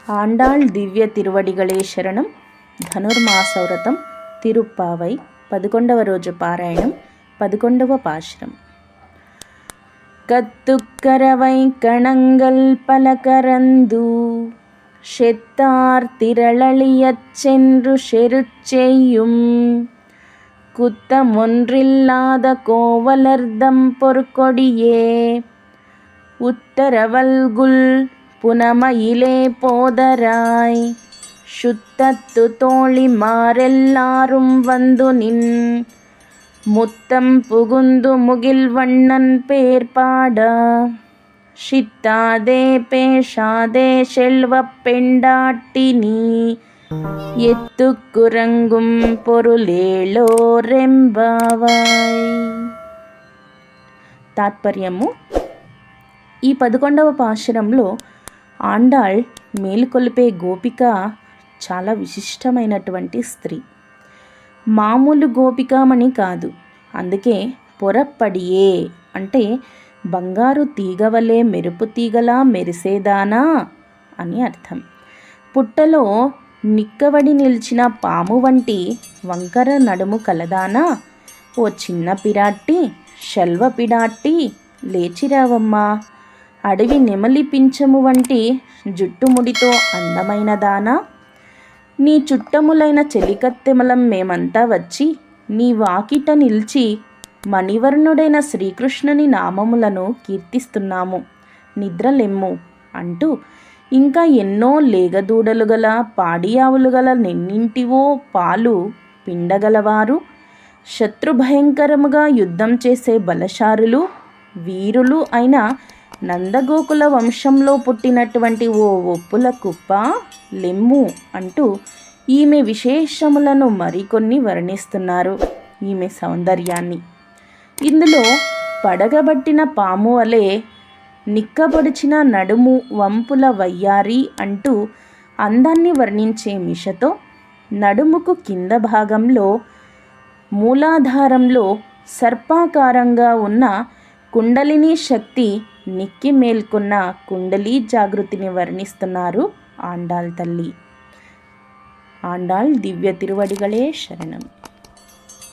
ஆண்டாள் திவ்ய திருవడిகளே శరణం. ధనుర్మాస వ్రతం తిరుప్పావై 11వ రోజు పారాయణం 11వ పాశురం. கத்துக்கரவை கணங்கள் பலகரந்து செத்தார் திரளழியச் சென்று செருச்செய்யும் குத்தமொன்றில்லாத கோவலர்தம் பொற்கொடியே உத்தரவல்குல் புனமயிலே போதராய் சுத்தத்து தோழிமாரெல்லாரும் வந்து நின் முத்தம் புகுந்து முகில் வண்ணன் பேர் பாட சித்தாதே பேசாதே செல்வப் பெண்டாட்டி நீ ఎత్తుకురంగుం పొరులేలో రెంబావాయ్. తాత్పర్యము: ఈ 11వ పాశురంలో ఆండాళ్ మేలుకొలిపే గోపిక చాలా విశిష్టమైనటువంటి స్త్రీ. మామూలు గోపికామణి కాదు. అందుకే పొరప్పడియే అంటే బంగారు తీగవలే మెరుపు తీగలా మెరిసేదానా అని అర్థం. పుట్టలో నిక్కవడి నిలిచిన పాము వంటి వంకర నడుము కలదానా, ఓ చిన్న పిరాట్టి, శల్వ పిడాట్టి, లేచిరావమ్మా. అడవి నెమలి పింఛము వంటి జుట్టుముడితో అందమైన దానా, నీ చుట్టములైన చెలికత్తెమలం మేమంతా వచ్చి నీ వాకిట నిలిచి మణివర్ణుడైన శ్రీకృష్ణుని నామములను కీర్తిస్తున్నాము, నిద్రలెమ్ము అంటూ ఇంకా ఎన్నో లేగదూడలు గల పాడియావులు గల నెన్నింటివో పాలు పిండగలవారు, శత్రుభయంకరముగా యుద్ధం చేసే బలశారులు వీరులు అయిన నందగోకుల వంశంలో పుట్టినటువంటి ఓ ఒప్పుల కుప్ప లెమ్ము అంటూ ఈమె విశేషములను మరికొన్ని వర్ణిస్తున్నారు. ఈమె సౌందర్యాన్ని ఇందులో పడగబట్టిన పాము వలె నిక్కబొడిచిన నడుము వంపుల వయ్యారి అంటూ అందాన్ని వర్ణించే మిషతో నడుముకు కింద భాగంలో మూలాధారంలో సర్పాకారంగా ఉన్న కుండలిని శక్తి నిక్కి మేల్కొన్న కుండలీ జాగృతిని వర్ణిస్తున్నారు ఆండాళ్ తల్లి. ఆండాళ్ దివ్య తిరువడిகளே శరణం.